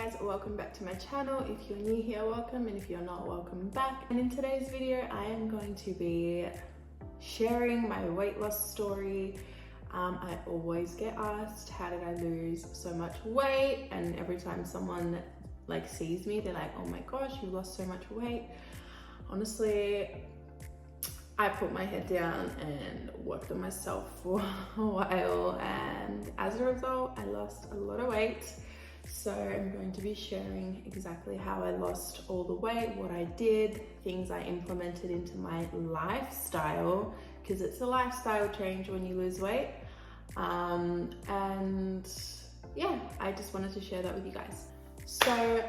guys, welcome back to my channel. If you're new here, welcome, and if you're not, welcome back. And in today's video I am going to be sharing my weight loss story. I always get asked, how did I lose so much weight? And every time someone sees me, they're like, oh my gosh, you lost so much weight. Honestly, I put my head down and worked on myself for a while, and as a result I lost a lot of weight. So I'm going to be sharing exactly how I lost all the weight, what I did, things I implemented into my lifestyle, because it's a lifestyle change when you lose weight. And yeah, I just wanted to share that with you guys. So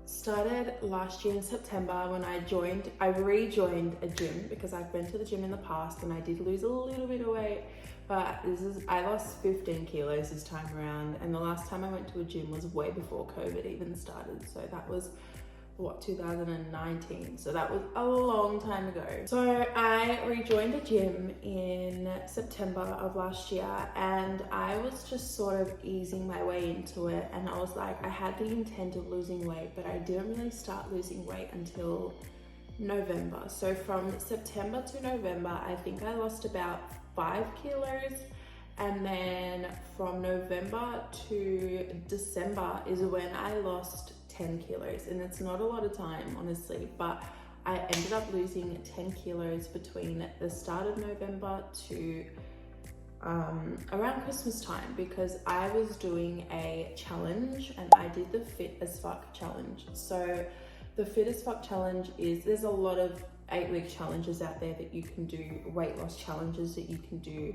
started last year in September when I rejoined a gym, because I've been to the gym in the past and I did lose a little bit of weight, but I lost 15 kilos this time around, and the last time I went to a gym was way before COVID even started. So that was 2019, so that was a long time ago. So I rejoined a gym in September of last year, and I was just sort of easing my way into it, and I was like, I had the intent of losing weight, but I didn't really start losing weight until November. So from September to November, I think I lost about 5 kilos, and then from November to December is when I lost 10 kilos, and it's not a lot of time, honestly, but I ended up losing 10 kilos between the start of November to around Christmas time, because I was doing a challenge and I did the Fit as Fuck challenge. So the Fit as Fuck challenge there's a lot of 8-week challenges out there that you can do, weight loss challenges that you can do.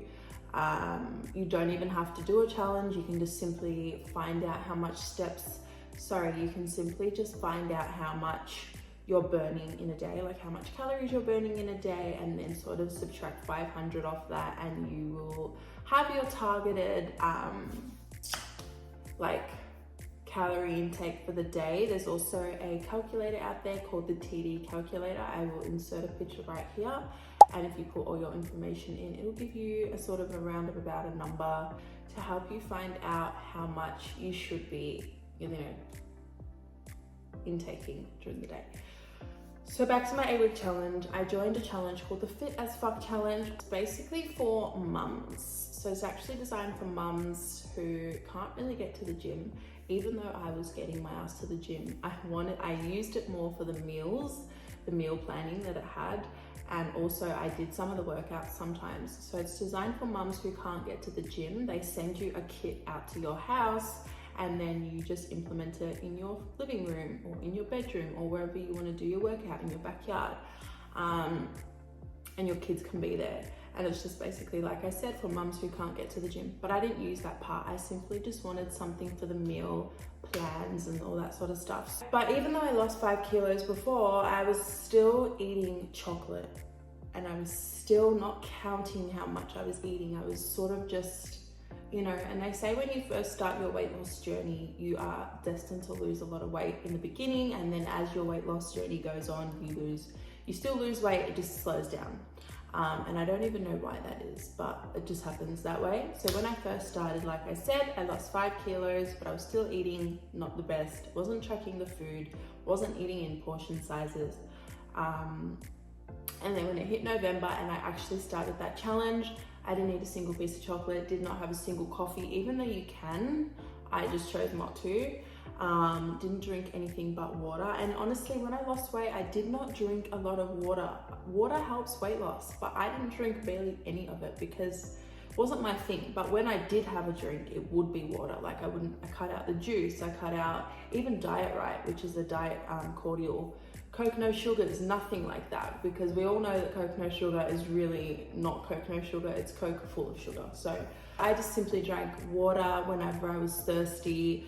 You don't even have to do a challenge, you can just simply find out how much you can simply just find out how much you're burning in a day, like how much calories you're burning in a day, and then sort of subtract 500 off that, and you will have your targeted calorie intake for the day. There's also a calculator out there called the TD calculator. I will insert a picture right here, and if you put all your information in, it will give you a sort of a round of about a number to help you find out how much you should be, intaking during the day. So back to my 8-week challenge, I joined a challenge called the Fit as Fuck challenge. It's basically for mums. So it's actually designed for mums who can't really get to the gym. Even though I was getting my ass to the gym, I used it more for the meals, the meal planning that it had, and also I did some of the workouts sometimes. So it's designed for mums who can't get to the gym. They send you a kit out to your house, and then you just implement it in your living room or in your bedroom or wherever you want to do your workout, in your backyard, and your kids can be there. And it's just basically, like I said, for mums who can't get to the gym. But I didn't use that part. I simply just wanted something for the meal plans and all that sort of stuff. But even though I lost 5 kilos before, I was still eating chocolate, and I was still not counting how much I was eating. I was sort of just, and they say when you first start your weight loss journey, you are destined to lose a lot of weight in the beginning, and then as your weight loss journey goes on, you still lose weight, it just slows down. And I don't even know why that is, but it just happens that way. So when I first started, like I said, I lost 5 kilos, but I was still eating not the best, wasn't tracking the food, wasn't eating in portion sizes. And then when it hit November and I actually started that challenge, I didn't eat a single piece of chocolate, did not have a single coffee, even though you can, I just chose not to. Didn't drink anything but water. And honestly, when I lost weight, I did not drink a lot of water. Water helps weight loss, but I didn't drink barely any of it because it wasn't my thing. But when I did have a drink, it would be water. I cut out the juice, I cut out even Diet Right, which is a diet cordial. Coke no sugar is nothing like that, because we all know that Coke no sugar is really not Coke no sugar, it's Coke full of sugar. So I just simply drank water whenever I was thirsty.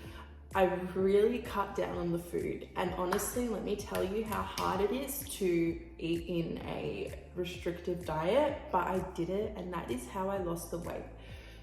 I really cut down on the food, and honestly, let me tell you how hard it is to eat in a restrictive diet, but I did it, and that is how I lost the weight.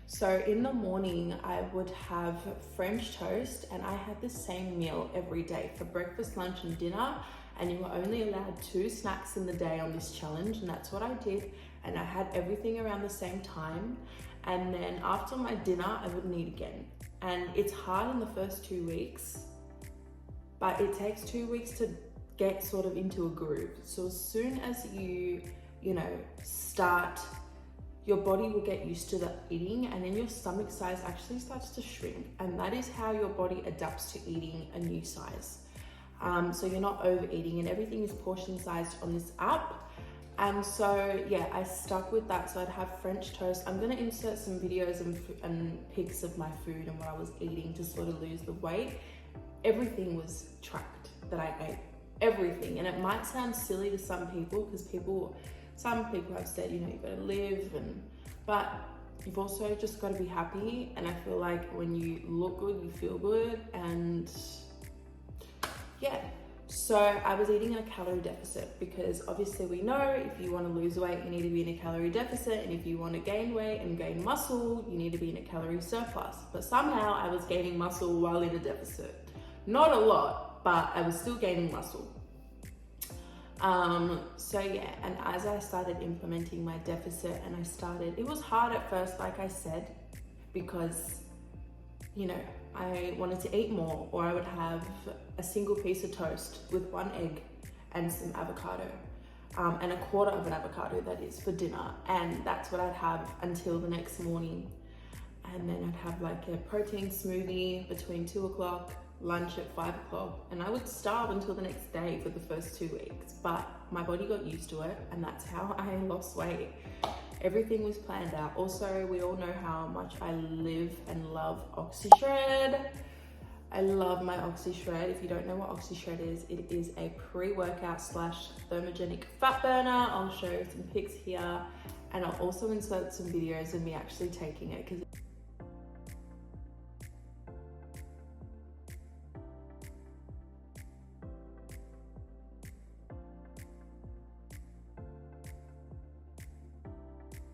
So in the morning, I would have French toast, and I had the same meal every day for breakfast, lunch, and dinner, and you were only allowed 2 snacks in the day on this challenge, and that's what I did, and I had everything around the same time. And then after my dinner, I wouldn't eat again. And it's hard in the first 2 weeks but it takes 2 weeks to get sort of into a groove. So as soon as you start, your body will get used to the eating, and then your stomach size actually starts to shrink, and that is how your body adapts to eating a new size. So you're not overeating, and everything is portion sized on this app. And so yeah, I stuck with that. So I'd have French toast. I'm gonna insert some videos and pics of my food and what I was eating to sort of lose the weight. Everything was tracked that I ate, everything. And it might sound silly to some people, because some people have said, you've got to live, but you've also just got to be happy. And I feel like when you look good, you feel good. And yeah, so I was eating in a calorie deficit, because obviously we know if you want to lose weight, you need to be in a calorie deficit. And if you want to gain weight and gain muscle, you need to be in a calorie surplus. But somehow I was gaining muscle while in a deficit. Not a lot, but I was still gaining muscle. So yeah, and as I started implementing my deficit, and it was hard at first, like I said, because, I wanted to eat more, or I would have a single piece of toast with 1 egg and some avocado, and a quarter of an avocado, that is, for dinner. And that's what I'd have until the next morning. And then I'd have like a protein smoothie between 2 o'clock, lunch at 5 o'clock, and I would starve until the next day for the first 2 weeks. But my body got used to it, and that's how I lost weight. Everything was planned out. Also, we all know how much I live and love OxyShred. I love my OxyShred. If you don't know what OxyShred is, it is a pre-workout / thermogenic fat burner. I'll show you some pics here, and I'll also insert some videos of me actually taking it, because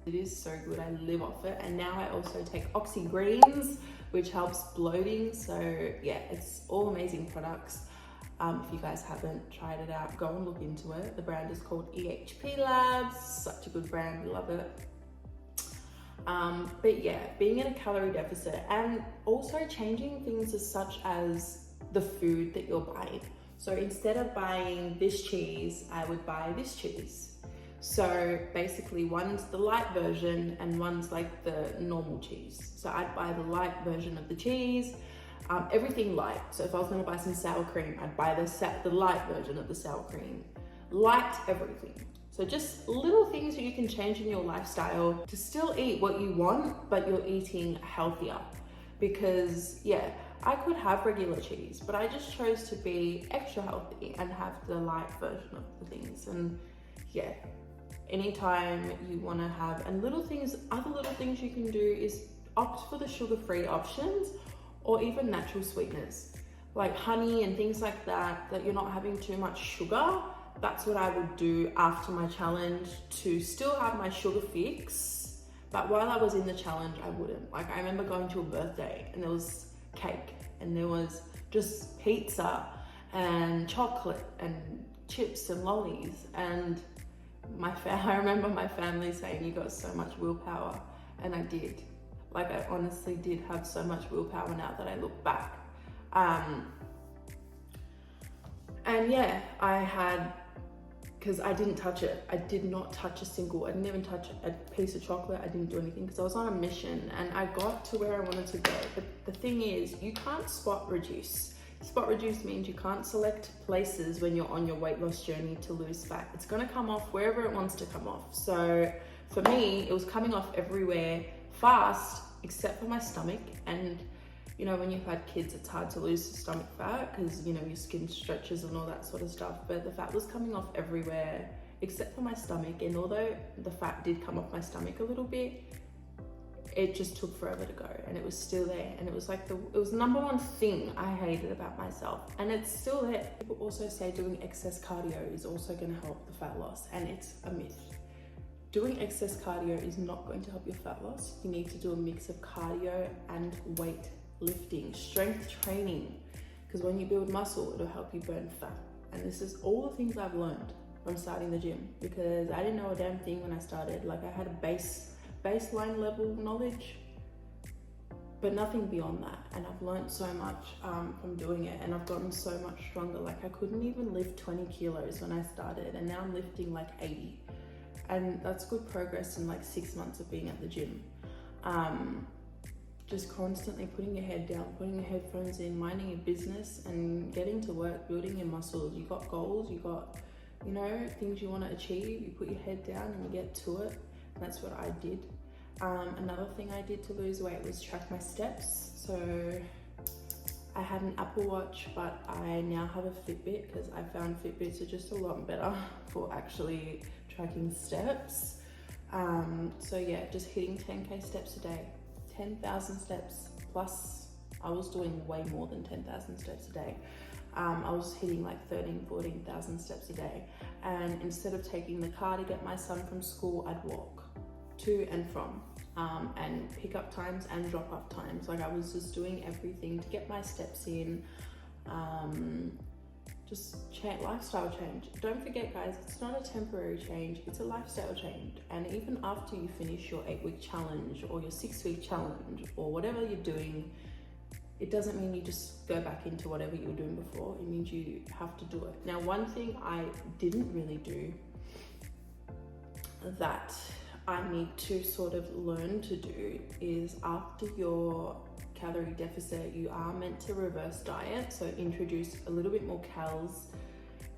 it is so good. I live off it. And now I also take Oxy Greens, which helps bloating. So yeah, it's all amazing products. If you guys haven't tried it out, go and look into it. The brand is called EHP Labs. Such a good brand, we love it. But yeah, being in a calorie deficit, and also changing things such as the food that you're buying. So instead of buying this cheese, I would buy this cheese. So basically, one's the light version and one's like the normal cheese. So I'd buy the light version of the cheese, everything light. So if I was gonna buy some sour cream, I'd buy the light version of the sour cream. Light everything. So just little things that you can change in your lifestyle to still eat what you want, but you're eating healthier. Because yeah, I could have regular cheese, but I just chose to be extra healthy and have the light version of the things. And yeah, anytime you want to have, and other little things you can do is opt for the sugar-free options, or even natural sweeteners like honey and things like that you're not having too much sugar. That's what I would do after my challenge, to still have my sugar fix, but while I was in the challenge, I wouldn't. Like, I remember going to a birthday and there was cake and there was just pizza and chocolate and chips and lollies, and I remember my family saying, "You got so much willpower," and I did. Like, I honestly did have so much willpower now that I look back. And yeah, because I didn't touch it. I did not touch I didn't even touch a piece of chocolate. I didn't do anything, because I was on a mission and I got to where I wanted to go. But the thing is, you can't spot reduce. Spot reduce means you can't select places when you're on your weight loss journey to lose fat. It's gonna come off wherever it wants to come off. So for me, it was coming off everywhere fast, except for my stomach. And when you've had kids, it's hard to lose stomach fat, because your skin stretches and all that sort of stuff. But the fat was coming off everywhere except for my stomach. And although the fat did come off my stomach a little bit, it just took forever to go, and it was still there. And it was like it was the number one thing I hated about myself, and it's still there. People also say doing excess cardio is also going to help the fat loss, and it's a myth. Doing excess cardio is not going to help your fat loss. You need to do a mix of cardio and weight lifting, strength training, because when you build muscle, it'll help you burn fat. And this is all the things I've learned from starting the gym, because I didn't know a damn thing when I started. Like, I had a baseline level knowledge, but nothing beyond that. And I've learned so much from doing it, and I've gotten so much stronger. Like I couldn't even lift 20 kilos when I started, and now I'm lifting like 80. And that's good progress in like 6 months of being at the gym. Just constantly putting your head down, putting your headphones in, minding your business and getting to work, building your muscles. You got goals, you got, you know, things you want to achieve. You put your head down and you get to it. And that's what I did. Another thing I did to lose weight was track my steps. So I had an Apple Watch, but I now have a Fitbit because I found Fitbits are just a lot better for actually tracking steps. So yeah, just hitting 10K steps a day, 10,000 steps plus. I was doing way more than 10,000 steps a day. I was hitting like 14,000 steps a day. And instead of taking the car to get my son from school, I'd walk to and from, and pick up times and drop off times. Like I was just doing everything to get my steps in. Just lifestyle change. Don't forget guys, it's not a temporary change, it's a lifestyle change. And even after you finish your 8-week challenge or your 6-week challenge or whatever you're doing, it doesn't mean you just go back into whatever you were doing before. It means you have to do it. Now, one thing I didn't really do that I need to sort of learn to do is after your calorie deficit, you are meant to reverse diet. So introduce a little bit more calories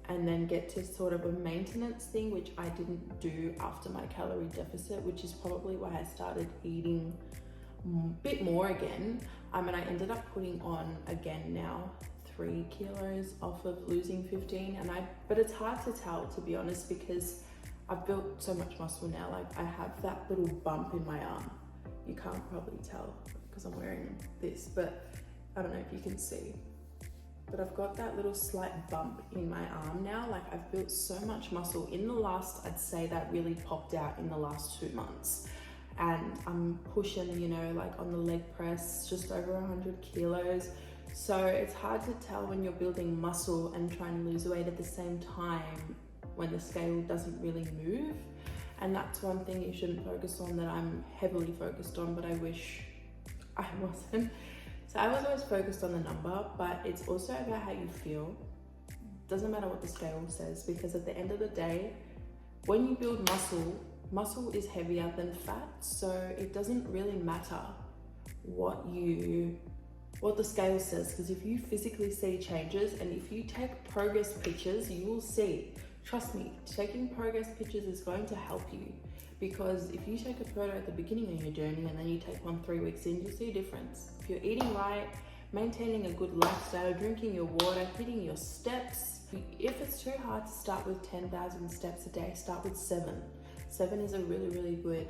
and then get to sort of a maintenance thing, which I didn't do after my calorie deficit, which is probably why I started eating a bit more again. And I ended up putting on again now 3 kilos off of losing 15. But it's hard to tell, to be honest, because I've built so much muscle now. Like I have that little bump in my arm. You can't probably tell because I'm wearing this, but I don't know if you can see. But I've got that little slight bump in my arm now. Like I've built so much muscle in the last, I'd say that really popped out in the last 2 months. And I'm pushing, you know, like on the leg press, just over 100 kilos. So it's hard to tell when you're building muscle and trying to lose weight at the same time when the scale doesn't really move. And that's one thing you shouldn't focus on that I'm heavily focused on, but I wish I wasn't. So I was always focused on the number, but it's also about how you feel. Doesn't matter what the scale says, because at the end of the day, when you build muscle is heavier than fat. So it doesn't really matter what the scale says, because if you physically see changes and if you take progress pictures, you will see. Trust me, taking progress pictures is going to help you, because if you take a photo at the beginning of your journey and then you take one 3 weeks in, you'll see a difference. If you're eating right, maintaining a good lifestyle, drinking your water, hitting your steps. If it's too hard to start with 10,000 steps a day, start with 7. 7 is a really, really good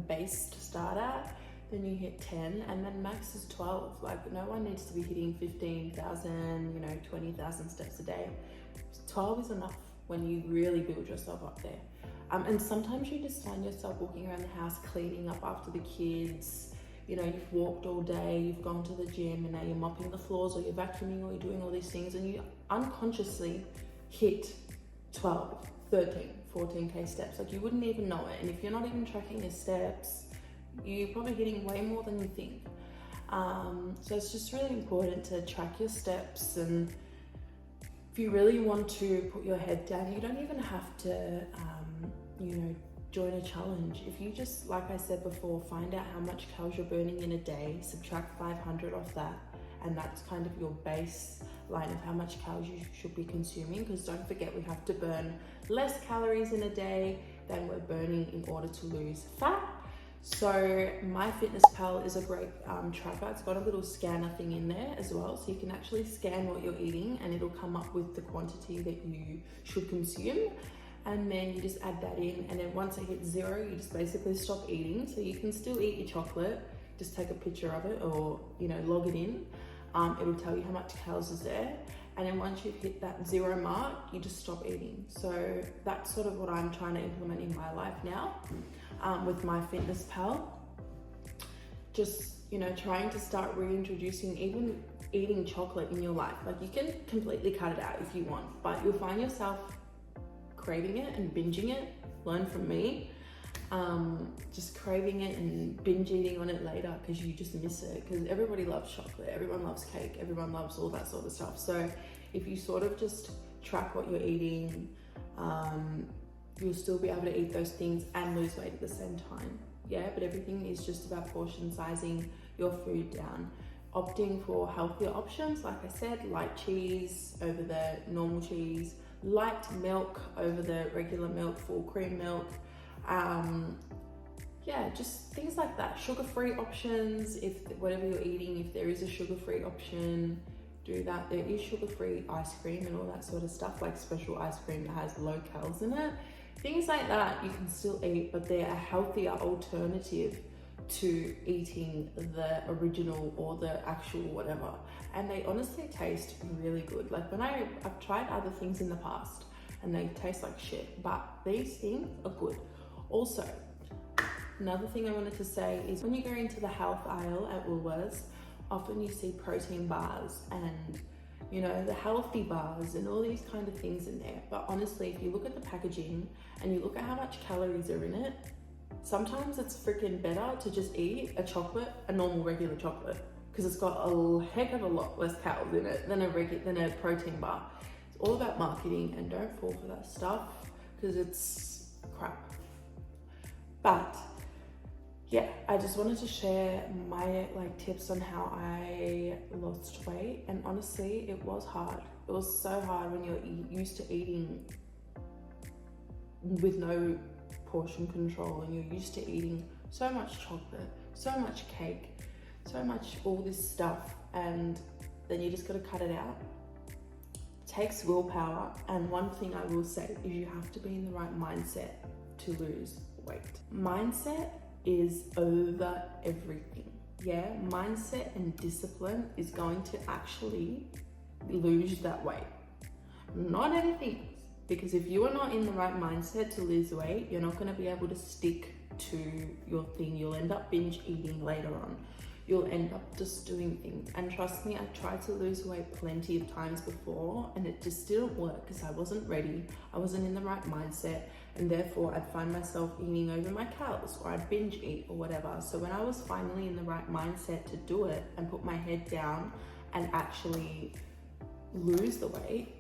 base to start at. Then you hit 10 and then max is 12. Like no one needs to be hitting 15,000, 20,000 steps a day. 12 is enough when you really build yourself up there. And sometimes you just find yourself walking around the house cleaning up after the kids. You've walked all day, you've gone to the gym, and now you're mopping the floors or you're vacuuming or you're doing all these things, and you unconsciously hit 12, 13, 14K steps. Like you wouldn't even know it. And if you're not even tracking your steps, you're probably hitting way more than you think. So it's just really important to track your steps. And if you really want to put your head down, you don't even have to, join a challenge. If you just, like I said before, find out how much calories you're burning in a day, subtract 500 off that, and that's kind of your baseline of how much calories you should be consuming. Because don't forget, we have to burn less calories in a day than we're burning in order to lose fat. So MyFitnessPal is a great tracker. It's got a little scanner thing in there as well, so you can actually scan what you're eating and it'll come up with the quantity that you should consume. And then you just add that in, and then once it hits 0, you just basically stop eating. So you can still eat your chocolate, just take a picture of it or log it in. It'll tell you how much calories is there, and then once you've hit that 0 mark, you just stop eating. So that's sort of what I'm trying to implement in my life now with MyFitnessPal. Just trying to start reintroducing even eating chocolate in your life. Like you can completely cut it out if you want, but you'll find yourself craving it and binging it. Learn from me. just craving it and binge eating on it later because you just miss it, because everybody loves chocolate, everyone loves cake, everyone loves all that sort of stuff. So if you sort of just track what you're eating, you'll still be able to eat those things and lose weight at the same time. Yeah, but everything is just about portion sizing your food down, opting for healthier options, like I said, light cheese over the normal cheese, light milk over the regular milk, full cream milk. Yeah, just things like that. Sugar-free options, if whatever you're eating, if there is a sugar-free option, do that. There is sugar-free ice cream and all that sort of stuff, like special ice cream that has low calories in it. Things like that you can still eat, but they're a healthier alternative to eating the original or the actual whatever. And they honestly taste really good. Like when I've tried other things in the past and they taste like shit, but these things are good. Also, another thing I wanted to say is when you go into the health aisle at Woolworths, often you see protein bars and, you know, the healthy bars and all these kind of things in there. But honestly, if you look at the packaging and you look at how much calories are in it, sometimes it's freaking better to just eat a normal regular chocolate, because it's got a heck of a lot less calories in it than a protein bar. It's all about marketing, and don't fall for that stuff because it's crap. But yeah, I just wanted to share my tips on how I lost weight, and honestly, it was hard. It was so hard when you're used to eating with no portion control, and you're used to eating so much chocolate, so much cake, so much all this stuff, and then you just got to cut it out. It takes willpower, and one thing I will say is you have to be in the right mindset to lose weight. Mindset is over everything. Yeah, mindset and discipline is going to actually lose that weight, not anything else. Because if you are not in the right mindset to lose weight, you're not going to be able to stick to your thing. You'll end up binge eating later on. You'll end up just doing things. And trust me, I tried to lose weight plenty of times before, and it just didn't work because I wasn't ready. I wasn't in the right mindset, and therefore I'd find myself eating over my calories, or I'd binge eat or whatever. So when I was finally in the right mindset to do it and put my head down and actually lose the weight,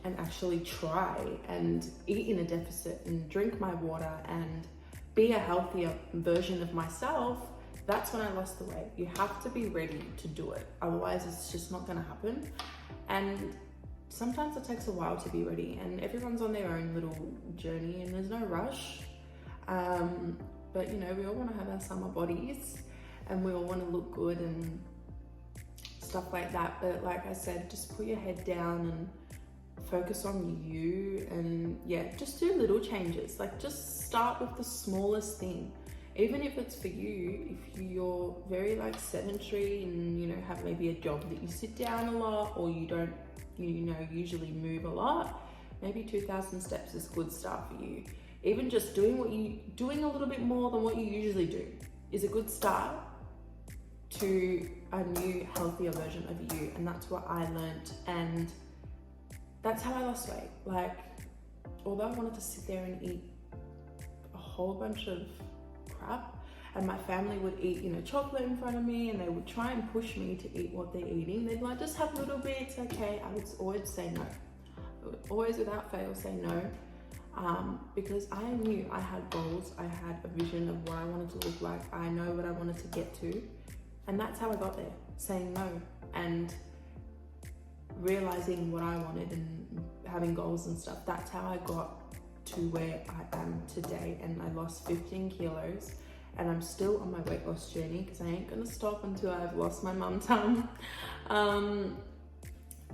and actually try and eat in a deficit and drink my water and be a healthier version of myself, that's when I lost the weight. You have to be ready to do it. Otherwise, it's just not going to happen. And sometimes it takes a while to be ready, and everyone's on their own little journey, and there's no rush. But you know, we all want to have our summer bodies, and we all want to look good and stuff like that. But like I said, just put your head down and focus on you, and yeah, just do little changes. Like just start with the smallest thing. Even if it's for you, if you're very sedentary and, you know, have maybe a job that you sit down a lot, or you don't, you know, usually move a lot, maybe 2,000 steps is good start for you. Even just doing a little bit more than what you usually do is a good start to a new, healthier version of you. And that's what I learned, and that's how I lost weight. Like, although I wanted to sit there and eat a whole bunch of crap, and my family would eat, you know, chocolate in front of me, and they would try and push me to eat what they're eating. They'd like, just have little bits, okay. I would always say no. I would always, without fail, say no, because I knew I had goals. I had a vision of what I wanted to look like. I know what I wanted to get to, and that's how I got there, saying no and realizing what I wanted and having goals and stuff. That's how I got to where I am today, and I lost 15 kilos, and I'm still on my weight loss journey because I ain't gonna stop until I've lost my mum tum.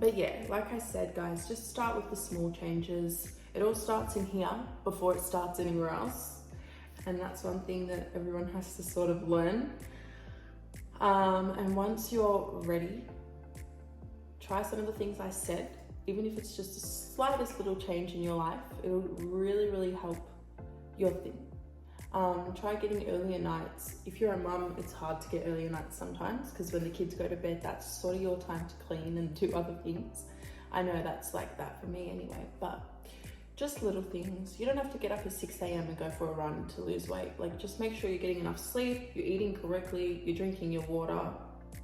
But yeah, like I said, guys, just start with the small changes. It all starts in here before it starts anywhere else, and that's one thing that everyone has to sort of learn. And once you're ready, try some of the things I said. Even if it's just the slightest little change in your life, it'll really, really help your thing. Try getting earlier nights. If you're a mum, it's hard to get earlier nights sometimes, because when the kids go to bed, that's sort of your time to clean and do other things. I know that's like that for me anyway, but Just little things. You don't have to get up at 6 a.m. and go for a run to lose weight. Like, just make sure you're getting enough sleep, you're eating correctly, you're drinking your water,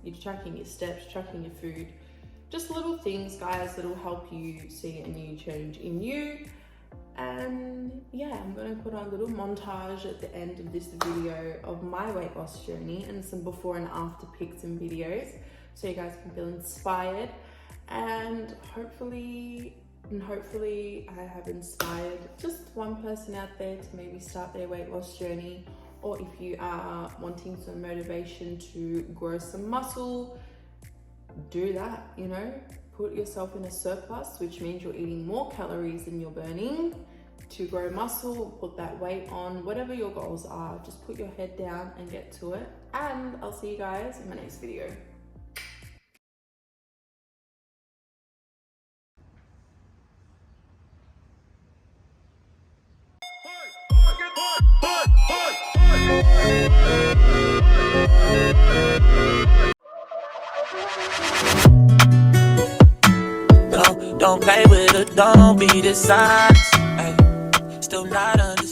you're tracking your steps, tracking your food. Just little things, guys, that'll help you see a new change in you. And yeah, I'm gonna put on a little montage at the end of this video of my weight loss journey and some before and after pics and videos, so you guys can feel inspired. And hopefully I have inspired just one person out there to maybe start their weight loss journey, or if you are wanting some motivation to grow some muscle, do that, you know, put yourself in a surplus, which means you're eating more calories than you're burning to grow muscle, put that weight on, whatever your goals are, just put your head down and get to it. And I'll see you guys in my next video. Don't play with it, don't be dishonest. Ay, still not understanding.